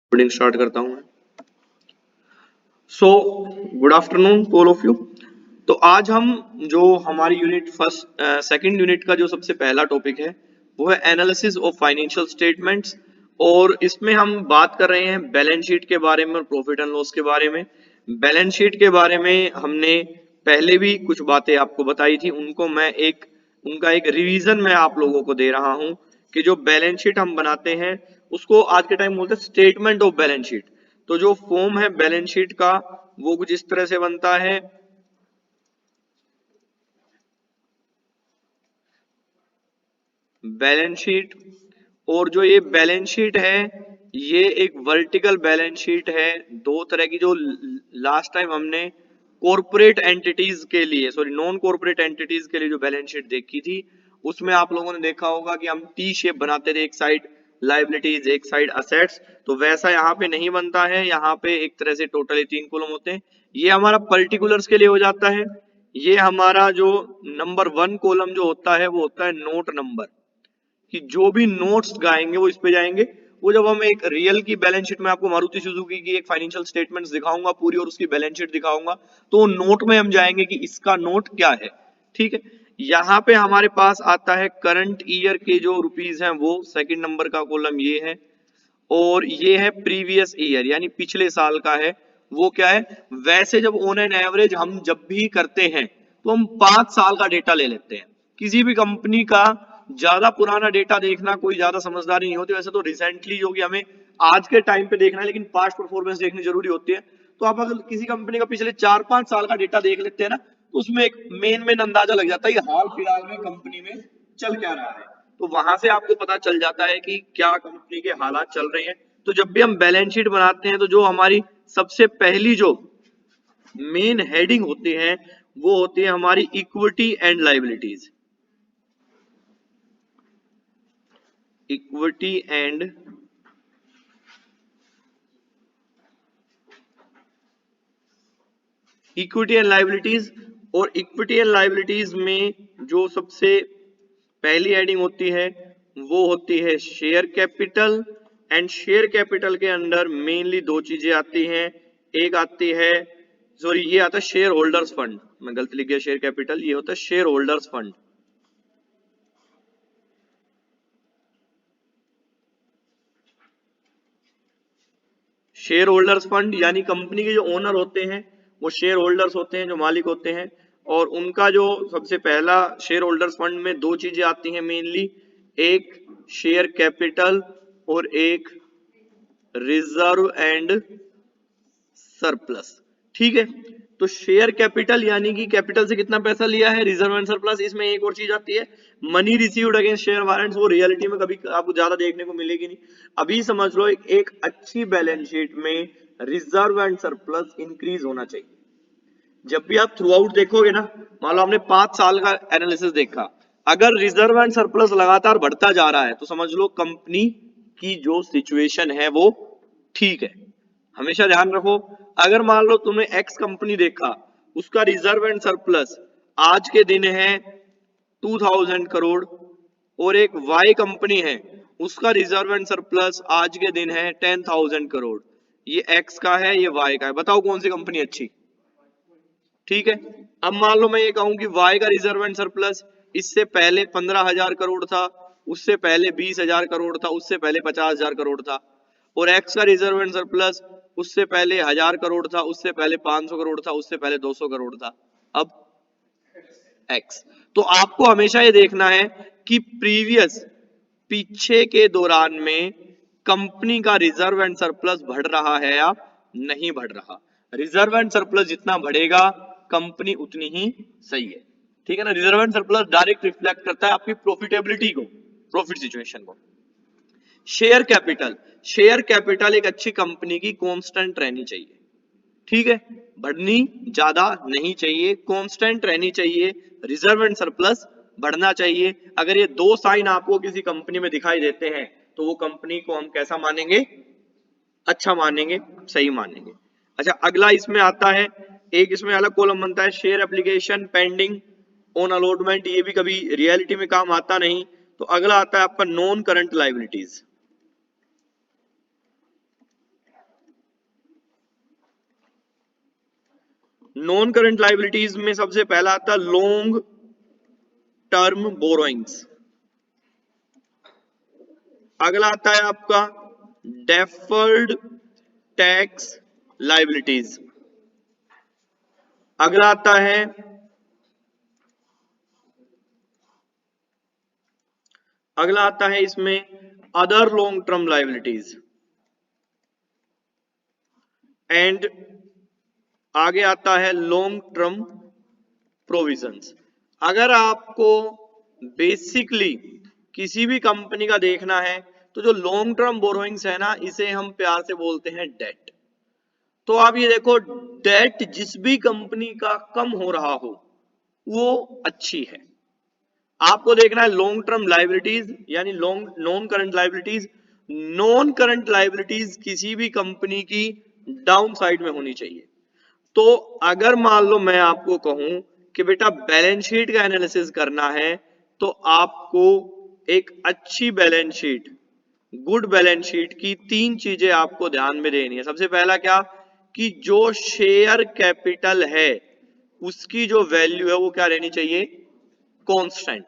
Recording start करता हूँ। So good afternoon to all of you. तो आज हम जो हमारी यूनिट फर्स्ट सेकंड यूनिट का जो सबसे पहला टॉपिक है वो है एनालिसिस ऑफ फाइनेंशियल स्टेटमेंट्स, और इसमें हम बात कर रहे हैं बैलेंस शीट के बारे में और प्रॉफिट एंड लॉस के बारे में। बैलेंस शीट के बारे में हमने पहले भी कुछ बातें आपको बताई थी, उनको मैं उनका एक रिवीजन मैं आप लोगों को दे रहा हूं कि जो बैलेंस शीट हम बनाते हैं उसको आज के टाइम बोलते हैं स्टेटमेंट ऑफ बैलेंस शीट। तो जो फॉर्म है बैलेंस शीट का वो कुछ इस तरह से बनता है। बैलेंस शीट, और जो ये बैलेंस शीट है ये एक वर्टिकल बैलेंस शीट है। दो तरह की, जो लास्ट टाइम हमने कॉर्पोरेट एंटिटीज के लिए, सॉरी नॉन कॉर्पोरेट एंटिटीज के लिए जो बैलेंस शीट देखी थी उसमें आप लोगों ने देखा होगा कि हम टी शेप बनाते थे, एक साइड लाइबिलिटीज एक साइड असेट्स। तो वैसा यहाँ पे नहीं बनता है, यहाँ पे एक तरह से टोटली 3 कॉलम होते हैं। ये हमारा पर्टिकुलर्स के लिए हो जाता है। ये हमारा जो नंबर 1 कॉलम जो होता है वो होता है नोट नंबर, कि जो भी नोट्स गाएंगे वो इस पे जाएंगे। वो जब हम एक रियल की बैलेंस शीट में आपको मारुति सुजुकी की एक फाइनेंशियल स्टेटमेंट्स दिखाऊंगा पूरी और उसकी बैलेंस शीट दिखाऊंगा, तो नोट में हम जाएंगे कि इसका नोट क्या है। ठीक है, यहाँ पे हमारे पास आता है करंट ईयर के जो रुपीज हैं वो सेकंड नंबर का कॉलम ये है, और ये है प्रीवियस ईयर यानी पिछले साल का है। वो क्या है, वैसे जब ऑन एन एवरेज हम जब भी करते हैं तो हम 5 साल का डेटा ले लेते हैं। किसी भी कंपनी का ज्यादा पुराना डेटा देखना कोई ज्यादा समझदारी नहीं होती। वैसे तो रिसेंटली जो कि हमें आज के टाइम पे देखना है, लेकिन पास्ट परफॉर्मेंस देखनी जरूरी होती है। तो आप अगर किसी कंपनी का पिछले 4-5 साल का डेटा देख लेते हैं ना, तो उसमें एक मेन अंदाजा लग जाता है कि हाल फिलहाल में कंपनी में चल क्या रहा है। तो वहां से आपको पता चल जाता है कि क्या कंपनी के हालात चल रहे हैं। तो जब भी हम बैलेंस शीट बनाते हैं तो जो हमारी सबसे पहली जो मेन हेडिंग होती है वो होती है हमारी equity and liabilities. Equity and liabilities. और इक्विटी एंड लायबिलिटीज में जो सबसे पहली हेडिंग होती है वो होती है share capital. And share capital के अंदर मेनली दो चीजें आती हैं। एक आती है, सॉरी ये आता है शेयर होल्डर्स फंड, मैं गलती लिख गया, शेयर कैपिटल ये होता है share holders fund. Share holders fund यानी कंपनी के जो ओनर होते हैं वो शेयर होल्डर्स होते हैं, जो मालिक होते हैं। और उनका जो सबसे पहला शेयर होल्डर्स फंड में दो चीजें आती हैं मेनली, एक शेयर कैपिटल और एक रिजर्व एंड सरप्लस। ठीक है, तो शेयर कैपिटल यानी कि कैपिटल से कितना पैसा लिया है, रिजर्व एंड सरप्लस। इसमें एक और चीज आती है money received against share warrants. वो रियलिटी में कभी आपको ज्यादा देखने को मिलेगी नहीं। अभी समझ लो एक अच्छी बैलेंस शीट में रिजर्व एंड सरप्लस इंक्रीज होना चाहिए। जब भी आप थ्रू आउट देखोगे ना, मान लो आपने 5 साल का एनालिसिस देखा, अगर रिजर्व एंड सरप्लस लगातार बढ़ता जा रहा है तो समझ लो कंपनी की जो सिचुएशन है वो ठीक है। हमेशा ध्यान रखो, अगर मान लो तुमने एक्स कंपनी देखा, उसका रिजर्व एंड सरप्लस आज के दिन है 2000 करोड़, और एक वाई कंपनी है उसका रिजर्व एंड सरप्लस आज के दिन है 10,000 करोड़। ये एक्स का है, ये वाई का है, बताओ कौन सी कंपनी अच्छी। ठीक है, अब मान लो मैं ये कहूं कि वाई का रिजर्व एंड सरप्लस इससे पहले 15,000 करोड़ था, उससे पहले 20,000 करोड़ था, उससे पहले 50,000 करोड़ था। और एक्स का रिजर्व एंड सरप्लस उससे पहले 1,000 करोड़ था, उससे पहले 500 करोड़ था, उससे पहले 200 करोड़ था। अब एक्स, तो आपको हमेशा ये देखना है कि प्रीवियस पीछे के दौरान में कंपनी का रिजर्व एंड सरप्लस बढ़ रहा है या नहीं बढ़ रहा। रिजर्व एंड सरप्लस जितना बढ़ेगा कंपनी उतनी ही सही है। ठीक है ना, reserve and surplus direct reflect करता है आपकी प्रॉफिटेबिलिटी को, प्रॉफिट सिचुएशन को। शेयर कैपिटल, शेयर कैपिटल एक अच्छी कंपनी की कांस्टेंट रहनी चाहिए। ठीक है, बढ़नी ज्यादा नहीं चाहिए, कांस्टेंट रहनी चाहिए। रिजर्व एंड सरप्लस बढ़ना चाहिए। अगर ये दो साइन आपको किसी कंपनी में दिखाई देते हैं तो वो कंपनी को हम कैसा मानेंगे, अच्छा मानेंगे, सही मानेंगे। अच्छा, अगला इसमें आता है, एक इसमें अलग कॉलम बनता है share application pending on allotment. ये भी कभी रियलिटी में काम आता नहीं। तो अगला आता है आपका non current liabilities. Non current liabilities में सबसे पहला आता है लॉन्ग टर्म बोरोइंग्स, अगला आता है आपका डेफर्ड टैक्स लाइबिलिटीज, अगला आता है इसमें other long term liabilities, and आगे आता है लॉन्ग टर्म प्रोविजंस। अगर आपको बेसिकली किसी भी कंपनी का देखना है तो जो लॉन्ग टर्म बोरोइंग्स है ना, इसे हम प्यार से बोलते हैं डेट। तो आप ये देखो, डेट जिस भी कंपनी का कम हो रहा हो वो अच्छी है। आपको देखना है लॉन्ग टर्म लाइबिलिटीज यानी non current liabilities. Non current liabilities किसी भी कंपनी की डाउन साइड में होनी चाहिए। तो अगर मान लो मैं आपको कहूं कि बेटा बैलेंस शीट का एनालिसिस करना है, तो आपको एक अच्छी balance sheet, good balance sheet की 3 चीजें आपको ध्यान में देनी है। सबसे पहला क्या, कि जो शेयर कैपिटल है उसकी जो वैल्यू है वो क्या रहनी चाहिए, कांस्टेंट।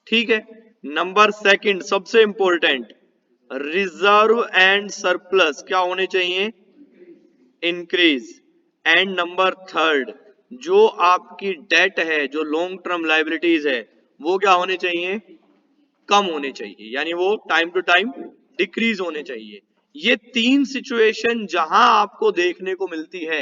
ठीक है। नंबर सेकंड सबसे इंपॉर्टेंट, रिजर्व एंड सरप्लस क्या होने चाहिए, इंक्रीज। एंड नंबर थर्ड, जो आपकी डेट है, जो लॉन्ग टर्म लाइबिलिटीज है, वो क्या होने चाहिए, कम होने चाहिए, यानी वो टाइम टू टाइम डिक्रीज होने चाहिए। ये 3 सिचुएशन जहां आपको देखने को मिलती है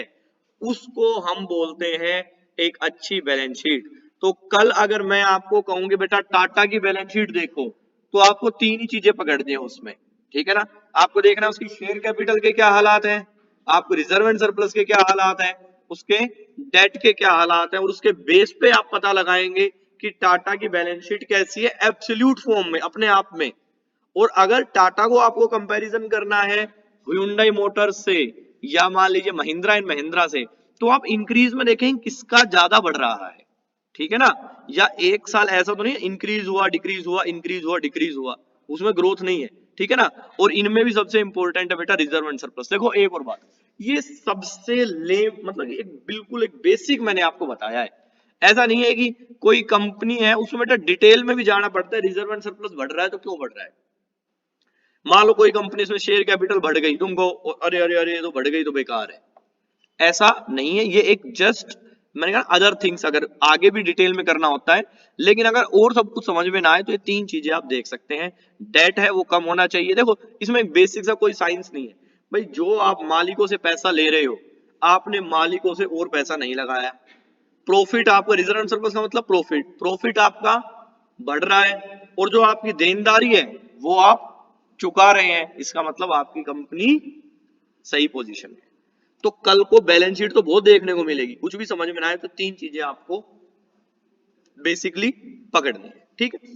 उसको हम बोलते हैं एक अच्छी बैलेंस शीट। तो कल अगर मैं आपको कहूंगी बेटा टाटा की बैलेंस शीट देखो, तो आपको 3 ही चीजें पकड़नी है उसमें। ठीक है ना, आपको देखना उसकी शेयर कैपिटल के क्या हालात हैं, आपको रिजर्व एंड सरप्लस के क्या हालात हैं, उसके डेट के क्या हालात हैं, और उसके बेस पे आप पता लगाएंगे कि टाटा की बैलेंस शीट कैसी है एब्सोल्यूट फॉर्म में अपने आप में। और अगर टाटा को आपको कंपैरिजन करना है Hyundai मोटर्स से या मान लीजिए महिंद्रा एंड महिंद्रा से, तो आप इंक्रीज में देखें किसका ज्यादा बढ़ रहा है। ठीक है ना, या एक साल ऐसा तो नहीं इंक्रीज हुआ डिक्रीज हुआ इंक्रीज हुआ डिक्रीज हुआ, उसमें ग्रोथ नहीं है। ठीक है ना, और इनमें भी सबसे इंपॉर्टेंट है बेटा रिजर्व एंड सरप्लस। देखो एक और बात, ये सबसे मतलब एक बिल्कुल एक बेसिक मैंने आपको बताया है। ऐसा नहीं है कि कोई कंपनी है उसमें बेटा डिटेल में भी जाना पड़ता है, रिजर्व एंड सरप्लस बढ़ रहा है तो क्यों बढ़ रहा है। मान लो कोई कंपनी में शेयर कैपिटल बढ़ गई, तुमको अरे अरे अरे तो बढ़ गई तो बेकार है, ऐसा नहीं है। ये एक जस्ट मैंने कहा अदर थिंग्स, अगर आगे भी डिटेल में करना होता है, लेकिन अगर और सब कुछ समझ में ना आए तो ये 3 चीजें आप देख सकते हैं। डेट है वो कम होना चाहिए। देखो इसमें बेसिक सा कोई साइंस नहीं है भाई, जो आप मालिकों से पैसा ले रहे हो, आपने मालिकों से और पैसा नहीं लगाया। प्रॉफिट आपका, रिजर्व एंड सरप्लस का मतलब प्रॉफिट आपका बढ़ रहा है, और जो आपकी देनदारी है वो आप चुका रहे हैं, इसका मतलब आपकी कंपनी सही पोजीशन में। तो कल को बैलेंस शीट तो बहुत देखने को मिलेगी, कुछ भी समझ में ना आए तो 3 चीजें आपको बेसिकली पकड़नी है। ठीक है,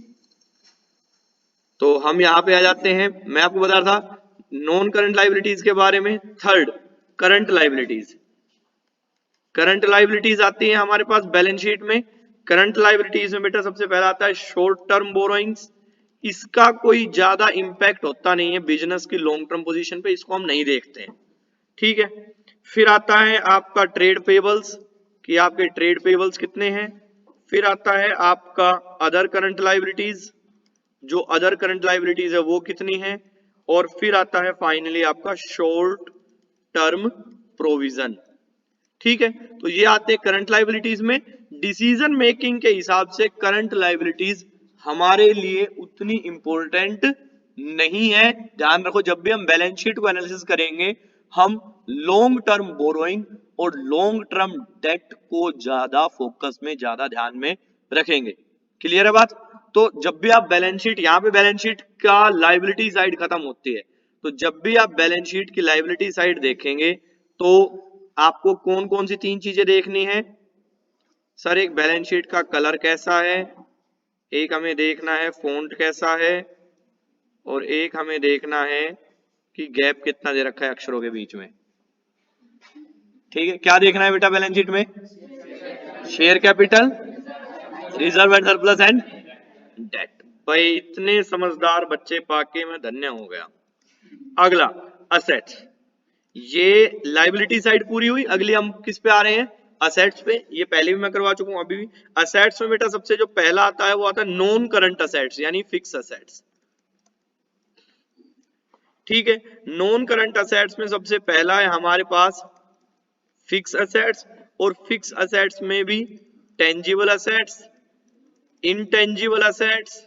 तो हम यहां पे आ जाते हैं। मैं आपको बता रहा था नॉन करंट लाइबिलिटीज के बारे में। Third, current liabilities. Current liabilities आती है हमारे पास बैलेंस शीट में। करंट लाइबिलिटीज में बेटा सबसे पहला आता है शॉर्ट टर्म बोरोइंग्स। इसका कोई ज्यादा इंपैक्ट होता नहीं है बिजनेस की लॉन्ग टर्म पोजीशन पे, इसको हम नहीं देखते हैं। ठीक है, फिर आता है आपका ट्रेड पेबल्स, कि आपके ट्रेड पेबल्स कितने हैं। फिर आता है आपका अदर करंट लाइबिलिटीज, जो अदर करंट लाइबिलिटीज है वो कितनी है। और फिर आता है फाइनली आपका शॉर्ट टर्म प्रोविजन। ठीक है, तो ये आते हैं करंट लाइबिलिटीज में। डिसीजन मेकिंग के हिसाब से करंट लाइबिलिटीज हमारे लिए उतनी इंपॉर्टेंट नहीं है। ध्यान रखो, जब भी हम बैलेंस शीट को एनालिसिस करेंगे हम लॉन्ग टर्म बोरोइंग और लॉन्ग टर्म डेट को ज्यादा फोकस में, ज्यादा ध्यान में रखेंगे। क्लियर है बात। तो जब भी आप बैलेंस शीट, यहां पे बैलेंस शीट का लाइबिलिटी साइड खत्म होती है, तो जब भी आप बैलेंस शीट की लाइबिलिटी साइड देखेंगे तो आपको कौन कौन सी 3 चीजें देखनी है। सर एक बैलेंस शीट का कलर कैसा है, एक हमें देखना है फॉन्ट कैसा है, और एक हमें देखना है कि गैप कितना दे रखा है अक्षरों के बीच में। ठीक है, क्या देखना है बेटा बैलेंस शीट में, share capital, reserve and surplus and debt. भाई इतने समझदार बच्चे पाके मैं धन्य हो गया। अगला असेट्स, ये लाइबिलिटी साइड पूरी हुई। अगली हम किस पे आ रहे हैं, असेट्स पे, ये पहले भी मैं करवा चुका हूं, अभी भी। असेट्स में बेटा सबसे जो पहला आता है वो आता है नॉन करंट असेट्स यानी फिक्स असेट्स। ठीक है, नॉन करंट असेट्स में सबसे पहला है हमारे पास फिक्स असेट्स, और फिक्स असेट्स में भी टेंजिबल असेट्स, इंटेंजिबल असेट्स,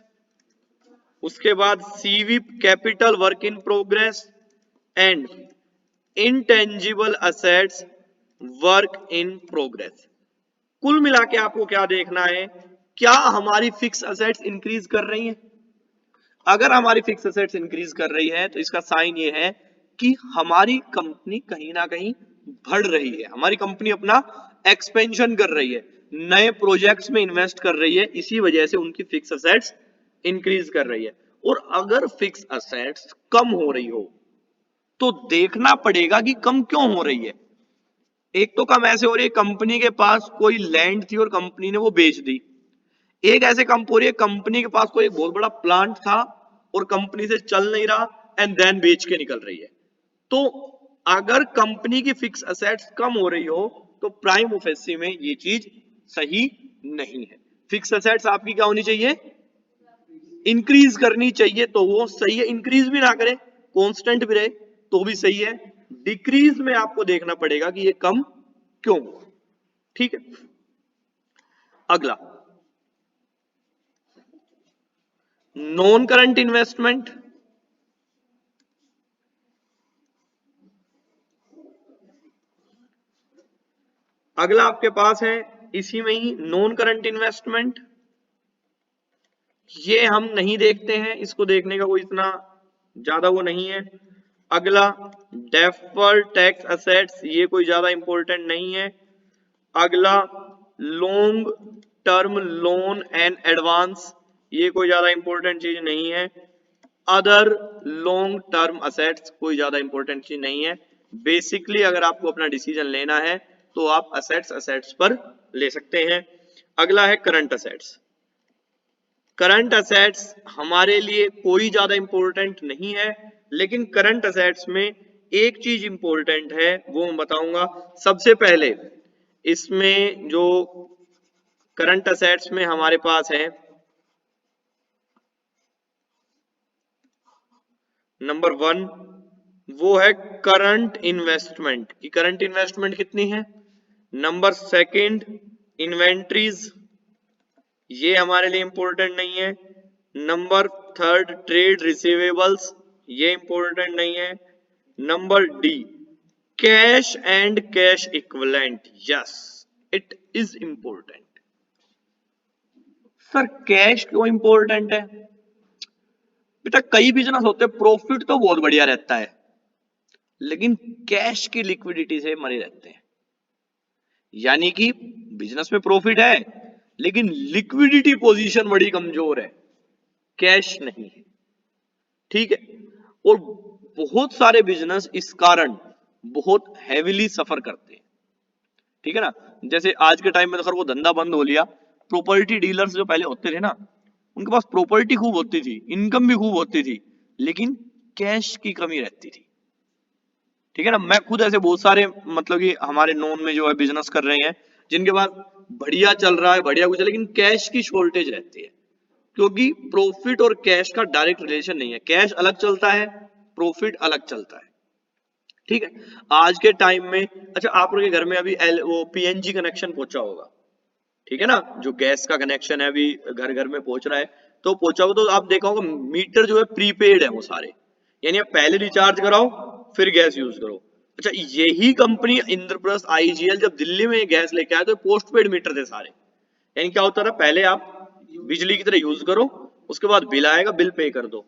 उसके बाद CV capital work in progress and intangible assets work in progress. कुल मिला के आपको क्या देखना है, क्या हमारी फिक्स असेट्स इंक्रीज कर रही हैं? अगर हमारी फिक्स असेट्स इंक्रीज कर रही है तो इसका साइन ये है कि हमारी कंपनी कहीं ना कहीं बढ़ रही है, हमारी कंपनी अपना एक्सपेंशन कर रही है, नए प्रोजेक्ट्स में इन्वेस्ट कर रही है, इसी वजह से उनकी फिक्स असेट्स इंक्रीज कर रही है। और अगर फिक्स असेट्स कम हो रही हो तो देखना पड़ेगा कि कम क्यों हो रही है। एक तो कम ऐसे हो रही है कंपनी के पास कोई लैंड थी और कंपनी ने वो बेच दी, एक ऐसे कम हो रही है कंपनी के पास कोई एक बहुत बड़ा प्लांट था और कंपनी से चल नहीं रहा एंड देन बेच के निकल रही है। तो अगर कंपनी की फिक्स असेट्स कम हो रही हो तो प्राइम ऑफेसी में ये चीज सही नहीं है। फिक्स असेट्स आपकी क्या होनी चाहिए, इंक्रीज करनी चाहिए, तो वो सही है। इंक्रीज भी ना करे, कांस्टेंट भी रहे तो भी सही है। डिक्रीज में आपको देखना पड़ेगा कि ये कम क्यों। ठीक है, अगला नॉन करंट इन्वेस्टमेंट। अगला आपके पास है इसी में ही नॉन करंट इन्वेस्टमेंट। ये हम नहीं देखते हैं, इसको देखने का कोई इतना ज्यादा वो नहीं है। अगला डेफर्ड टैक्स असेट्स, ये कोई ज्यादा इंपॉर्टेंट नहीं है। अगला long term loan and advance, ये कोई ज्यादा इंपॉर्टेंट चीज नहीं है। अदर लॉन्ग टर्म असेट्स कोई ज्यादा इंपॉर्टेंट चीज नहीं है। बेसिकली अगर आपको अपना डिसीजन लेना है तो आप असेट्स असेट्स पर ले सकते हैं। अगला है करंट असेट्स। करंट असेट्स हमारे लिए कोई ज्यादा इंपॉर्टेंट नहीं है, लेकिन करंट असेट्स में एक चीज इंपॉर्टेंट है वो मैं बताऊंगा। सबसे पहले इसमें जो करंट असेट्स में हमारे पास है नंबर 1, वो है करंट इन्वेस्टमेंट की करंट इन्वेस्टमेंट कितनी है। नंबर 2 इन्वेंट्रीज, ये हमारे लिए इंपॉर्टेंट नहीं है। नंबर 3 ट्रेड रिसीवेबल्स, ये इंपॉर्टेंट नहीं है। Number D cash and cash equivalent, yes it is important. Sir cash क्यों इंपॉर्टेंट है? बेटा कई बिजनेस होते हैं प्रॉफिट तो बहुत बढ़िया रहता है लेकिन कैश की लिक्विडिटी से मरे रहते हैं। यानी कि बिजनेस में प्रॉफिट है लेकिन लिक्विडिटी पोजीशन बड़ी कमजोर है, कैश नहीं है। ठीक है, और बहुत सारे बिजनेस इस कारण बहुत हैवीली सफर करते हैं। ठीक है ना, जैसे आज के टाइम में तो खैर वो धंधा बंद हो लिया। प्रॉपर्टी डीलर्स जो पहले होते थे ना, उनके पास प्रॉपर्टी खूब होती थी, इनकम भी खूब होती थी, लेकिन कैश की कमी रहती थी। ठीक है ना, मैं खुद ऐसे बहुत सारे मतलब कि हमारे नॉन में जो है बिजनेस कर रहे हैं जिनके पास बढ़िया चल रहा है, बढ़िया कुछ है, लेकिन कैश की शॉर्टेज रहती है। क्योंकि प्रॉफिट और कैश का डायरेक्ट रिलेशन नहीं है, कैश अलग चलता है, प्रॉफिट अलग चलता है। ठीक है, आज के टाइम में अच्छा आप लोगों के घर में अभी वो पीएनजी कनेक्शन पहुंचा होगा। ठीक है ना, जो गैस का कनेक्शन है अभी घर घर में पहुंच रहा है, तो पहुंचा होगा तो आप देखा होगा मीटर जो है प्रीपेड है वो सारे, यानी आप पहले रिचार्ज कराओ फिर गैस यूज करो। अच्छा यही कंपनी इंद्रप्रस्थ आईजीएल जब दिल्ली में गैस लेके आए तो पोस्ट पेड मीटर थे सारे। यानी क्या होता था, पहले आप बिजली की तरह यूज करो, उसके बाद बिल आएगा, बिल पे कर दो।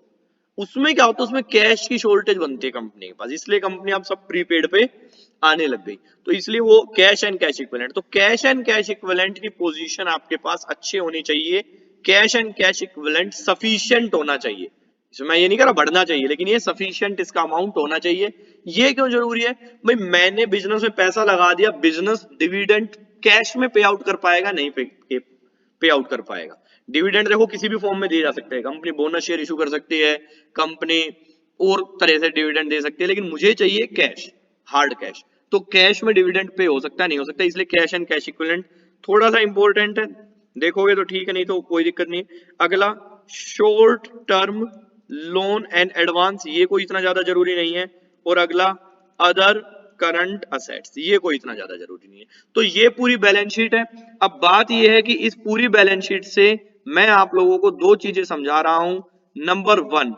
उसमें क्या होता है, उसमें कैश की शॉर्टेज बनती है कंपनी के पास, इसलिए कंपनी आप सब प्रीपेड पे आने लग गई। तो इसलिए वो कैश एंड कैश इक्विवेलेंट, तो कैश एंड कैश इक्विवेलेंट की पोजीशन आपके पास अच्छी होनी चाहिए। Cash and cash equivalent sufficient होना चाहिए। इसमें मैं ये नहीं कह रहा बढ़ना चाहिए, लेकिन ये सफिशिएंट इसका अमाउंट होना चाहिए। ये क्यों जरूरी है भाई, मैंने बिजनेस में पैसा लगा दिया, बिजनेस डिविडेंड कैश में पे आउट कर पाएगा नहीं, पे आउट कर पाएगा। डिविडेंड देखो किसी भी फॉर्म में दिए जा सकते हैं, कंपनी बोनस शेयर इशू कर सकती है, कंपनी और तरह से डिविडेंड दे सकती है, लेकिन मुझे चाहिए कैश, हार्ड कैश। तो कैश में डिविडेंड पे हो सकता है, नहीं हो सकता, इसलिए कैश एंड कैश इक्विवेलेंट थोड़ा सा इंपॉर्टेंट है, देखोगे तो ठीक है, नहीं तो कोई दिक्कत नहीं। अगला short term loan and advance, ये कोई इतना ज्यादा जरूरी नहीं है। और अगला अदर करंट असेट्स, ये कोई इतना ज्यादा जरूरी नहीं है। तो ये पूरी बैलेंस शीट है। अब बात ये है कि इस पूरी बैलेंस शीट से मैं आप लोगों को दो चीजें समझा रहा हूं। Number one,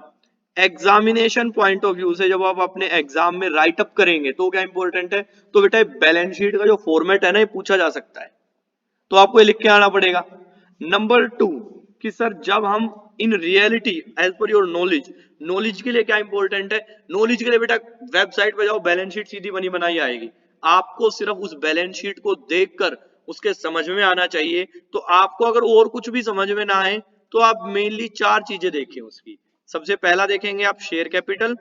examination point of view से जब आप अपने एग्जाम में राइट अप करेंगे तो क्या इंपॉर्टेंट है, तो बेटा बैलेंस शीट का जो फॉर्मेट है ना, ये पूछा जा सकता है, तो आपको ये लिख के आना पड़ेगा। नंबर टू, कि सर जब हम in reality as per your knowledge, knowledge के लिए क्या इंपॉर्टेंट है, नॉलेज के लिए बेटा वेबसाइट पे जाओ, बैलेंस शीट सीधी बनी बनाई आएगी, आपको सिर्फ उस बैलेंस शीट को देखकर उसके समझ में आना चाहिए। तो आपको अगर और कुछ भी समझ में ना आए तो आप मेनली चार चीजें देखें उसकी। सबसे पहला देखेंगे आप शेयर कैपिटल,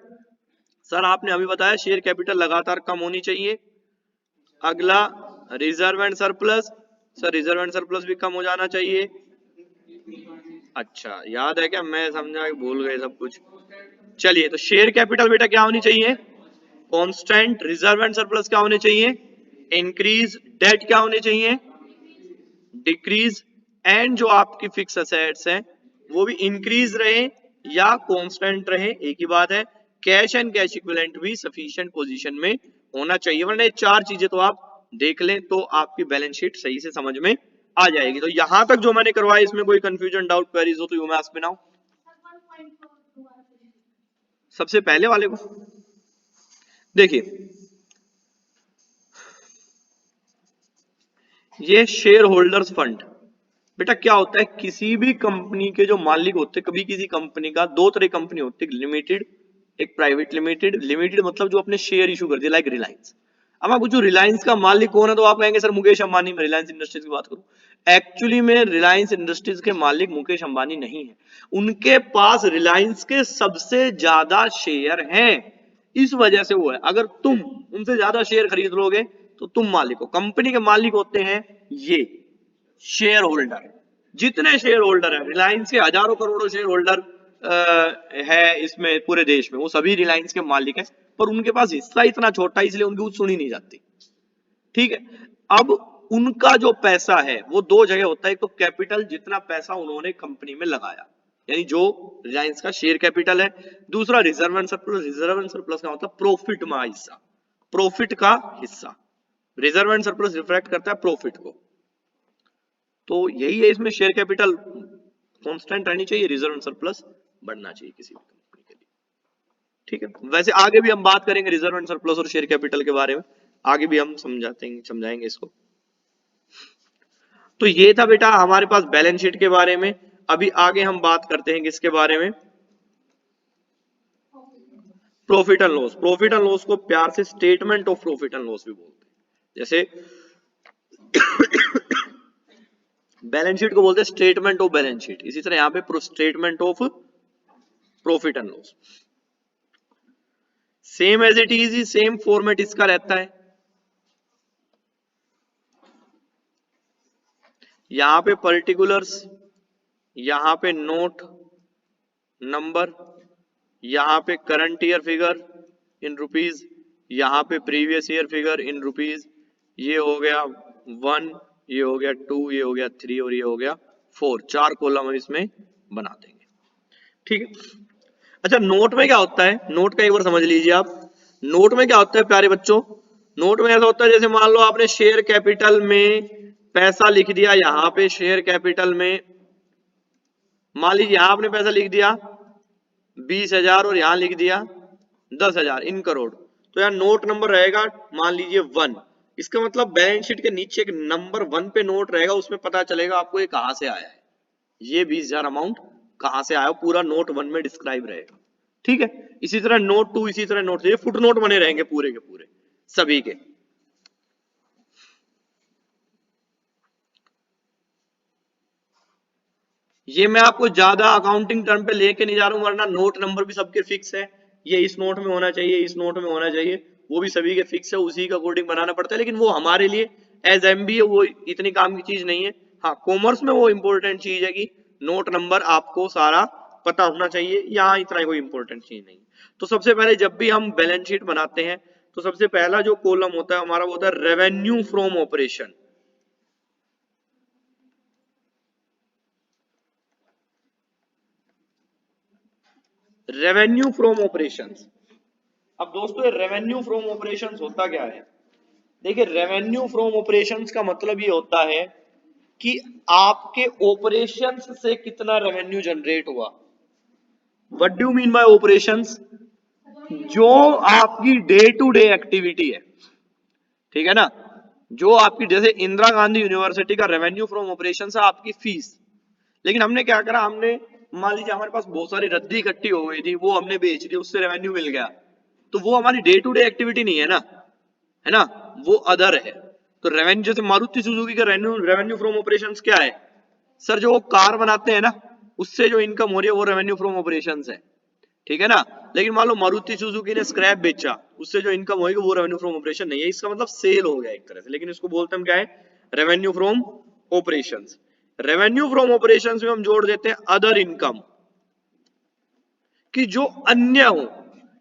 सर आपने अभी बताया शेयर कैपिटल लगातार कम होनी चाहिए। अगला reserve and surplus, sir reserve and surplus भी कम हो जाना चाहिए। अच्छा याद है क्या, मैं समझा कि भूल गए सब कुछ। चलिए, तो शेयर कैपिटल बेटा क्या होनी चाहिए, कांस्टेंट। रिजर्व एंड सरप्लस क्या होने चाहिए, इंक्रीज। डेट क्या होने चाहिए, डिक्रीज। एंड जो आपकी फिक्स असेट्स हैं वो भी इंक्रीज रहे या कांस्टेंट रहे, एक ही बात है। कैश एंड कैश इक्विवेलेंट भी सफिशिएंट पोजीशन में होना चाहिए, वरना ये चार चीजें तो आप देख लें तो आपकी बैलेंस शीट सही से समझ में आ जाएगी। तो यहां तक जो मैंने करवाया, इसमें कोई कंफ्यूजन डाउट क्वेरीज हो तो यू मैं आस्क मी नाउ। सबसे पहले वाले को देखिए, ये शेयर होल्डर्स फंड बेटा क्या होता है, किसी भी कंपनी के जो मालिक होते हैं, कभी किसी कंपनी का दो तरह की कंपनी होती है, लिमिटेड, एक प्राइवेट लिमिटेड। लिमिटेड मतलब जो अपने शेयर इशू करती है, लाइक रिलायंस। अब आप पूछो रिलायंस का मालिक कौन है, तो आप कहेंगे सर मुकेश अंबानी। में रिलायंस इंडस्ट्रीज की बात करूं, एक्चुअली में रिलायंस इंडस्ट्रीज के मालिक मुकेश अंबानी नहीं है, उनके पास रिलायंस के सबसे ज्यादा शेयर हैं, इस वजह से वो है। अगर तुम उनसे ज्यादा शेयर खरीद लोगे तो तुम मालिक हो। कंपनी के मालिक होते हैं ये शेयर होल्डर। जितने शेयर होल्डर है, रिलायंस के हजारों करोड़ों शेयर होल्डर है इसमें पूरे देश में, वो सभी रिलायंस के मालिक हैं, पर उनके पास हिस्सा इतना छोटा है इसलिए उनकी सुनी नहीं जाती। ठीक है, अब उनका जो पैसा है वो दो जगह होता है, एक तो कैपिटल, जितना पैसा उन्होंने कंपनी में लगाया, यानी जो रिलायंस का शेयर कैपिटल है। दूसरा reserve and surplus, reserve and surplus का मतलब प्रॉफिट में हिस्सा, प्रॉफिट का हिस्सा। रिजर्व एंड सरप्लस रिफ्लेक्ट करता है प्रॉफिट को, तो यही है इसमें। शेयर कैपिटल कांस्टेंट रहनी चाहिए, रिजर्व एंड सरप्लस बढ़ना चाहिए किसी भी कंपनी के लिए। ठीक है, वैसे आगे भी हम बात करेंगे रिजर्व एंड सरप्लस और शेयर कैपिटल के बारे में, आगे भी हम समझाएंगे इसको। तो ये था बेटा हमारे पास बैलेंस शीट के बारे में। अभी आगे हम बात करते हैं किसके बारे में, profit and loss. Profit and loss को प्यार से statement of profit and loss भी बोलते हैं, जैसे बैलेंस शीट को बोलते हैं स्टेटमेंट ऑफ बैलेंस शीट, इसी तरह यहां पे statement of profit and loss. Same as it is, same format इसका रहता है। यहां पे पर्टिकुलर्स, यहां पे नोट नंबर, यहां पे current year figure in rupees, यहां पे previous year figure in rupees. ये हो गया 1, ये हो गया 2, ये हो गया 3 और ये हो गया 4। चार कॉलम हम इसमें बना देंगे। ठीक है, अच्छा नोट में क्या होता है, नोट का एक बार समझ लीजिए आप। नोट में क्या होता है प्यारे बच्चों, नोट में ऐसा होता है जैसे मान लो आपने शेयर कैपिटल में पैसा लिख दिया, यहां पे शेयर कैपिटल में मान लीजिए यहां आपने पैसा लिख दिया 20,000 और यहां लिख दिया 10,000 इन करोड़, तो यार नोट नंबर रहेगा मान लीजिए 1। इसका मतलब बैलेंस शीट के नीचे एक नंबर 1 पे नोट रहेगा, उसमें पता चलेगा आपको ये कहां से आया है, ये 20,000 अमाउंट कहां से आया, पूरा नोट 1 में डिस्क्राइब रहेगा। ठीक है, इसी तरह नोट 2, इसी तरह नोट 3, फुट नोट बने रहेंगे पूरे के पूरे सभी के। ये मैं आपको ज्यादा अकाउंटिंग टर्म पे लेके नहीं जा रहा हूं, वरना नोट नंबर भी सबके फिक्स है, ये इस नोट में होना चाहिए, इस नोट में होना चाहिए, वो भी सभी के फिक्स है, उसी का अकॉर्डिंग बनाना पड़ता है। लेकिन वो हमारे लिए एज एमबीए वो इतनी काम की चीज नहीं है। हाँ, कॉमर्स में वो इंपॉर्टेंट चीज है कि नोट नंबर आपको सारा पता होना चाहिए, यहाँ इतना कोई इंपॉर्टेंट चीज नहीं। तो सबसे पहले जब भी हम बैलेंस शीट बनाते हैं तो सबसे पहला जो कॉलम होता है हमारा वो होता है revenue from operation. Revenue from operations. अब दोस्तों रेवेन्यू फ्रॉम ऑपरेशंस होता क्या है? देखिए रेवेन्यू फ्रॉम ऑपरेशंस का मतलब ये होता है कि आपके ऑपरेशंस से कितना रेवेन्यू जनरेट हुआ। What do mean by operations? जो आपकी डे टू डे एक्टिविटी है, ठीक है ना, जो आपकी, जैसे इंदिरा गांधी यूनिवर्सिटी का रेवेन्यू फ्रॉम ऑपरेशन है आपकी फीस, लेकिन हमने क्या करा, हमने मान लीजिए हमारे पास बहुत सारी रद्दी इकट्ठी हो गई थी, वो हमने बेच दी, उससे रेवेन्यू मिल गया, तो वो हमारी डे टू डे एक्टिविटी नहीं है ना, है ना, वो अदर है। तो रेवेन्यू, जैसे मारुति सुजुकी का रेवेन्यू फ्रॉम ऑपरेशंस क्या है सर? जो वो कार बनाते हैं ना, उससे जो इनकम हो रही है वो रेवेन्यू फ्रॉम ऑपरेशंस है, ठीक है ना। लेकिन मान लो मारुति सुजुकी ने स्क्रैप बेचा, उससे जो इनकम होगी वो रेवेन्यू फ्रॉम ऑपरेशन नहीं है, इसका मतलब सेल हो गया एक तरह से, लेकिन इसको बोलते हम क्या है? Revenue from operations. Revenue from operations में हम जोड़ देते हैं अदर इनकम, कि जो अन्य हो।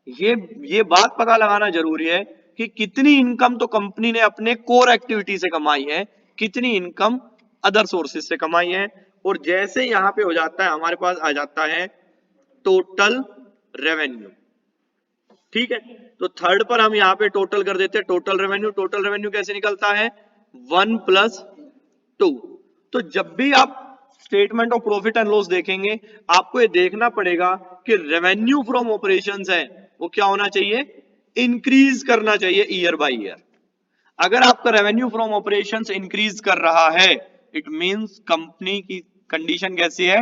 ये बात पता लगाना जरूरी है कि कितनी इनकम तो कंपनी ने अपने कोर एक्टिविटी से कमाई है, कितनी इनकम अदर सोर्सेज से कमाई है। और जैसे यहां पे हो जाता है, हमारे पास आ जाता है टोटल रेवेन्यू, ठीक है। तो थर्ड पर हम यहां पे टोटल कर देते हैं टोटल रेवेन्यू। टोटल रेवेन्यू कैसे निकलता है? 1+2। तो जब भी आप statement of profit and loss देखेंगे, आपको ये देखना पड़ेगा कि रेवेन्यू फ्रॉम ऑपरेशंस है वो क्या होना चाहिए? इंक्रीज करना चाहिए ईयर बाय ईयर। अगर आपका रेवेन्यू फ्रॉम ऑपरेशंस इंक्रीज कर रहा है, इट मींस कंपनी की कंडीशन कैसी है?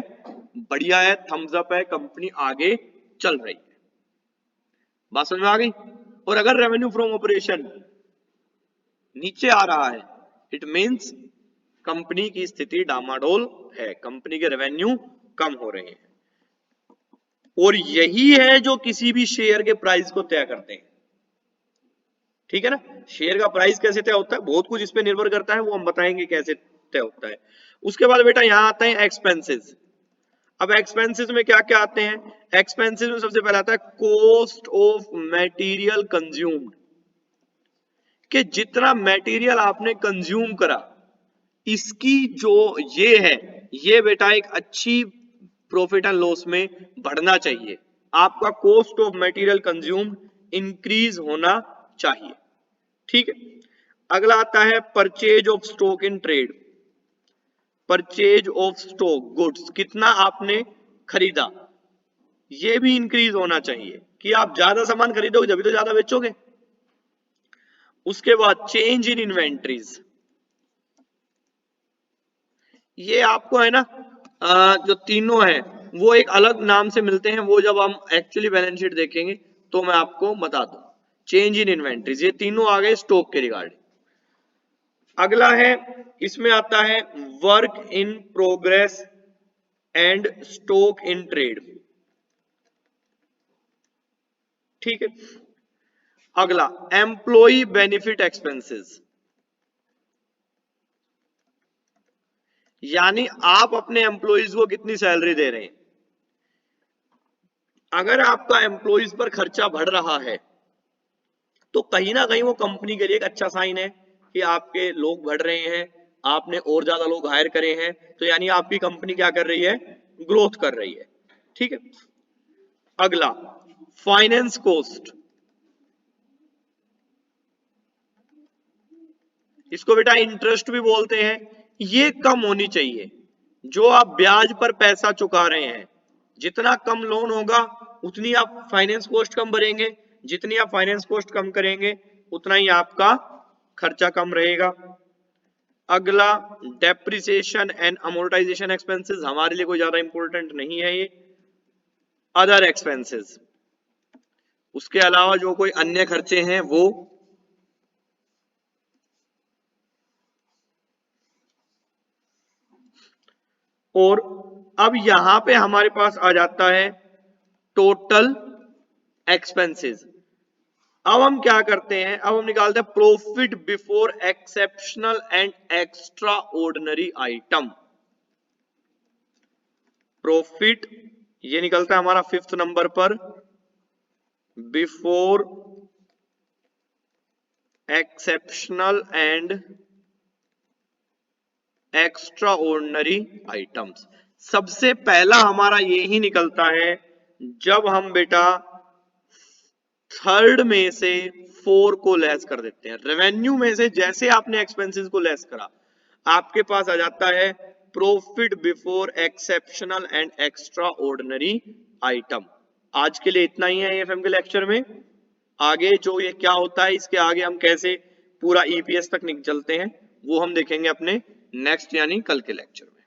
बढ़िया है, थम्स अप है, कंपनी आगे चल रही है। बात समझ में आ गई? और अगर रेवेन्यू फ्रॉम ऑपरेशन नीचे आ रहा है, इट मींस कंपनी की स्थिति डामाडोल है, कंपनी के रेवेन्यू कम हो रहे हैं। और यही है जो किसी भी शेयर के प्राइस को तय करते हैं, ठीक है ना। शेयर का प्राइस कैसे तय होता है, बहुत कुछ इस पे निर्भर करता है, वो हम बताएंगे कैसे तय होता है। उसके बाद बेटा यहां आते हैं एक्सपेंसेस। अब एक्सपेंसेस में क्या क्या आते हैं? एक्सपेंसेस में सबसे पहला आता है कॉस्ट ऑफ मटेरियल कंज्यूम्ड, कि जितना मटेरियल आपने कंज्यूम करा, इसकी जो ये है, ये बेटा एक अच्छी प्रॉफिट एंड लॉस में बढ़ना चाहिए। आपका cost of material consumed increase होना चाहिए, ठीक है। अगला आता है purchase of stock in trade. Purchase of stock goods, कितना आपने खरीदा, ये भी इंक्रीज होना चाहिए, कि आप ज्यादा सामान खरीदोगे जब तो ज्यादा बेचोगे। उसके बाद चेंज इन इन्वेंट्रीज, ये आपको है ना, जो तीनों है वो एक अलग नाम से मिलते हैं, वो जब हम एक्चुअली बैलेंस शीट देखेंगे तो मैं आपको बता दूं। चेंज इन इन्वेंट्रीज, ये तीनों आ गए स्टॉक के रिगार्डिंग। अगला है, इसमें आता है work in progress and stock in trade, ठीक है। अगला एम्प्लॉय बेनिफिट एक्सपेंसेस, यानी आप अपने एम्प्लॉयज को कितनी सैलरी दे रहे हैं। अगर आपका एम्प्लॉयज पर खर्चा बढ़ रहा है तो कहीं ना कहीं वो कंपनी के लिए एक अच्छा साइन है कि आपके लोग बढ़ रहे हैं, आपने और ज्यादा लोग हायर करे हैं, तो यानी आपकी कंपनी क्या कर रही है? ग्रोथ कर रही है, ठीक है। अगला फाइनेंस कॉस्ट, इसको बेटा इंटरेस्ट भी बोलते हैं, ये कम होनी चाहिए। जो आप ब्याज पर पैसा चुका रहे हैं, जितना कम लोन होगा उतनी आप फाइनेंस कॉस्ट कम भरेंगे, जितनी आप फाइनेंस कॉस्ट कम करेंगे उतना ही आपका खर्चा कम रहेगा। अगला डेप्रिसिएशन एंड अमोर्टाइजेशन एक्सपेंसेस, हमारे लिए कोई ज्यादा इंपॉर्टेंट नहीं है ये। अदर एक्सपेंसेस, उसके अलावा जो कोई अन्य खर्चे हैं वो। और अब यहां पे हमारे पास आ जाता है टोटल एक्सपेंसेस। अब हम क्या करते हैं, अब हम निकालते हैं profit before exceptional and extra ordinary item. Profit ये निकलता है हमारा 5th नंबर पर, before exceptional and extra ordinary items. सबसे पहला हमारा ये ही निकलता है जब हम बेटा थर्ड में से फोर को लेस कर देते हैं। रेवेन्यू में से जैसे आपने एक्सपेंसेस को लेस करा, आपके पास आ जाता है profit before exceptional and extra ordinary item. आज के लिए इतना ही है एएफएम के लेक्चर में। आगे जो ये क्या होता है, इसके आगे हम कैसे पूरा ईपीएस तक चलते हैं, वो हम देखेंगे अपने नेक्स्ट यानी कल के लेक्चर में।